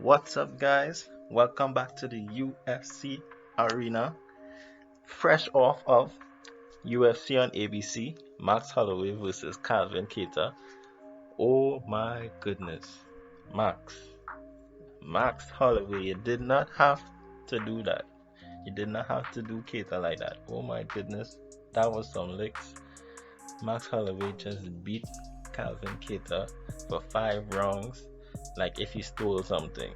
What's up, guys? Welcome back to the UFC arena. Fresh off of UFC on ABC, Max Holloway versus Calvin Kattar. Oh my goodness, Max, Max Holloway, you did not have to do that. You did not have to do Kattar like that. Oh my goodness, that was some licks. Max Holloway just beat Calvin Kattar for 5 rounds, like if he stole something.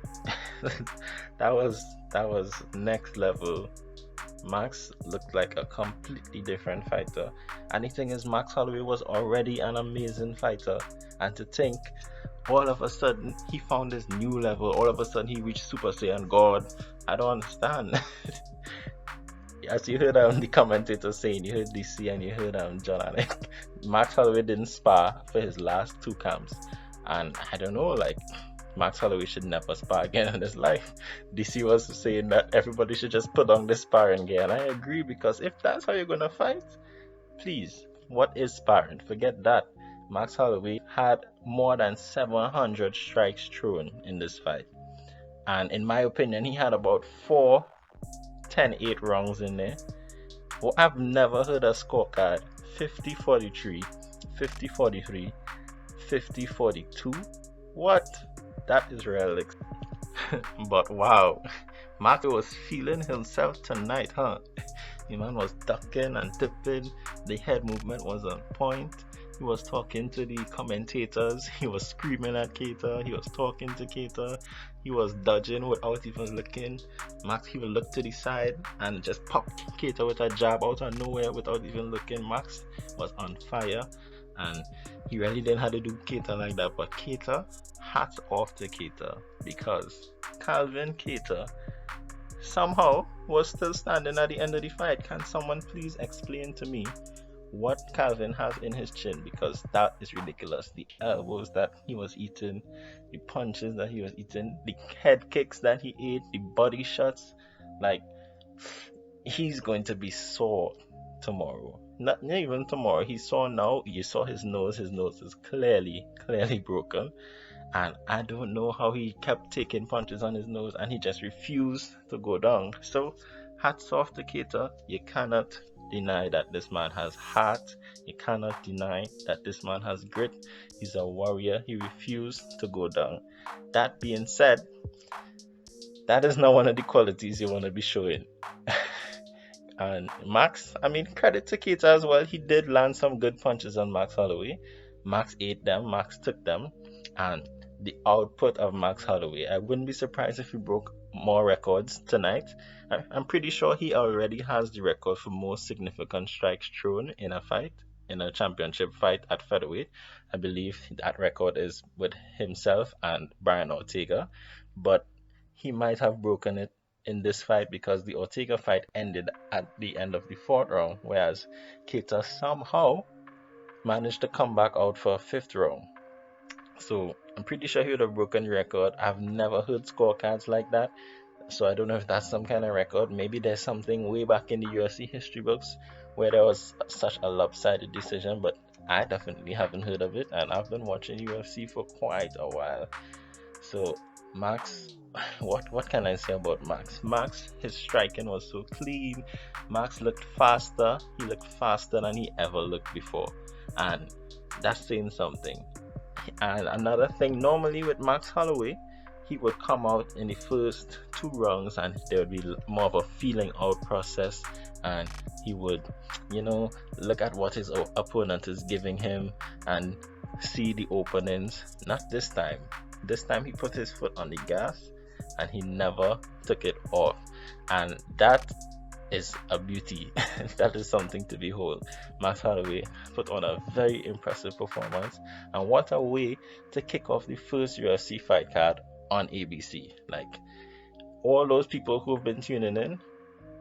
that was next level. Max looked like a completely different fighter. And the thing is, Max Holloway was already an amazing fighter. And to think, all of a sudden, he found this new level. All of a sudden, he reached Super Saiyan God. I don't understand. As you heard the commentator saying, you heard DC and you heard John Alec, Max Holloway didn't spar for his last 2 camps. And I don't know, like, Max Holloway should never spar again in his life. DC was saying that everybody should just put on the sparring gear, and I agree, because if that's how you're gonna fight, please, what is sparring? Forget that. Max Holloway had more than 700 strikes thrown in this fight, and in my opinion, he had about 4 10-8 rounds in there. Well, I've never heard a scorecard 50-43, 50-43, 50-42. What? That is relic. But wow, Marco was feeling himself tonight, huh? The man was ducking and tipping. The head movement was on point. He was talking to the commentators. He was screaming at Kattar. He was talking to Kattar. He was dodging without even looking. Max, he would look to the side and just pop Kattar with a jab out of nowhere without even looking. Max was on fire, and he really didn't have to do Kattar like that. But Kattar, hats off to Kattar, because Calvin Kattar somehow was still standing at the end of the fight. Can someone please explain to me what Calvin has in his chin? Because that is ridiculous. The elbows that he was eating, the punches that he was eating, the head kicks that he ate, the body shots, like, he's going to be sore tomorrow. Not even tomorrow. He saw now. You saw his nose. His nose is clearly broken. And I don't know how he kept taking punches on his nose and he just refused to go down. So, hats off to Kattar. You cannot deny that this man has heart. You cannot deny that this man has grit. He's a warrior. He refused to go down. That being said, that is not one of the qualities you want to be showing. And Max, I mean, credit to Kattar as well. He did land some good punches on Max Holloway. Max ate them. Max took them. And the output of Max Holloway, I wouldn't be surprised if he broke more records tonight. I'm pretty sure he already has the record for most significant strikes thrown in a fight, in a championship fight at featherweight. I believe that record is with himself and Brian Ortega, but he might have broken it in this fight because the Ortega fight ended at the end of the 4th round, whereas Kattar somehow managed to come back out for a 5th round. So I'm pretty sure he would have broken the record. I've never heard scorecards like that, so I don't know if that's some kind of record. Maybe there's something way back in the UFC history books where there was such a lopsided decision, but I definitely haven't heard of it, and I've been watching UFC for quite a while. So Max, what can I say about Max? Max, his striking was so clean. Max looked faster. He looked faster than he ever looked before, and that's saying something. And another thing, normally with Max Holloway, he would come out in the first 2 rounds and there would be more of a feeling out process, and he would, look at what his opponent is giving him and see the openings. Not this time. This time he put his foot on the gas and he never took it off. And that is a beauty. That is something to behold. Max Holloway put on a very impressive performance, and what a way to kick off the first UFC fight card on ABC. Like, all those people who've been tuning in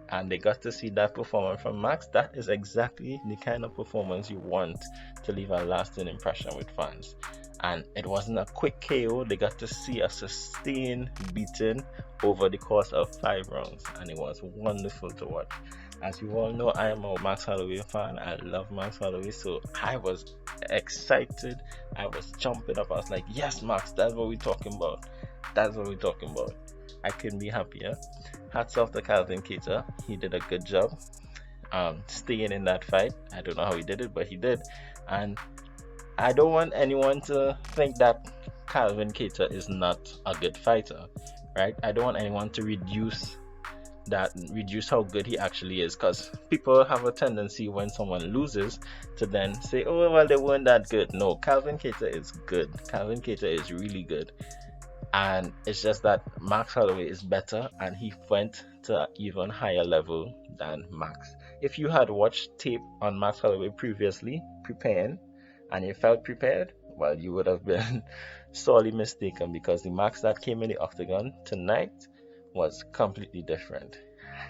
and they got to see that performance from Max, that is exactly the kind of performance you want to leave a lasting impression with fans. And it wasn't a quick KO. They got to see a sustained beating over the course of 5 rounds, and it was wonderful to watch. As you all know, I am a Max Holloway fan. I love Max Holloway, so I was excited. I was jumping up. I was like, yes, Max, that's what we're talking about. That's what we're talking about. I couldn't be happier. Hats off to Calvin Kattar. He did a good job staying in that fight. I don't know how he did it, but he did. And I don't want anyone to think that Calvin Kattar is not a good fighter, right? I don't want anyone to reduce how good he actually is, because people have a tendency when someone loses to then say, oh well, they weren't that good. No, Calvin Kattar is good. Calvin Kattar is really good, and it's just that Max Holloway is better, and he went to an even higher level than Max. If you had watched tape on Max Holloway previously, preparing, and you felt prepared, well, you would have been sorely mistaken, because the Max that came in the octagon tonight was completely different.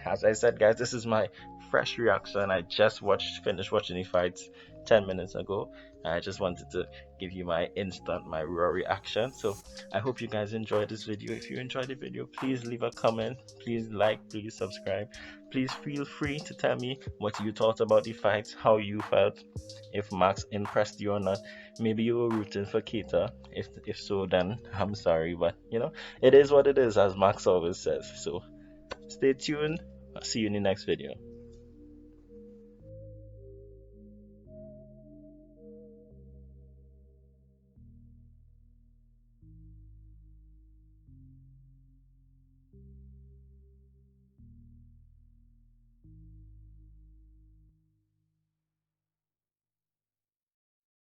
As I said, guys, this is my fresh reaction. I just finished watching the fights 10 minutes ago. I just wanted to give you my raw reaction. So I hope you guys enjoyed this video. If you enjoyed the video, please leave a comment, please like, please subscribe. Please feel free to tell me what you thought about the fights, how you felt, if Max impressed you or not. Maybe you were rooting for Keita. If so, then I'm sorry, but it is what it is, as Max always says. So stay tuned. I'll see you in the next video.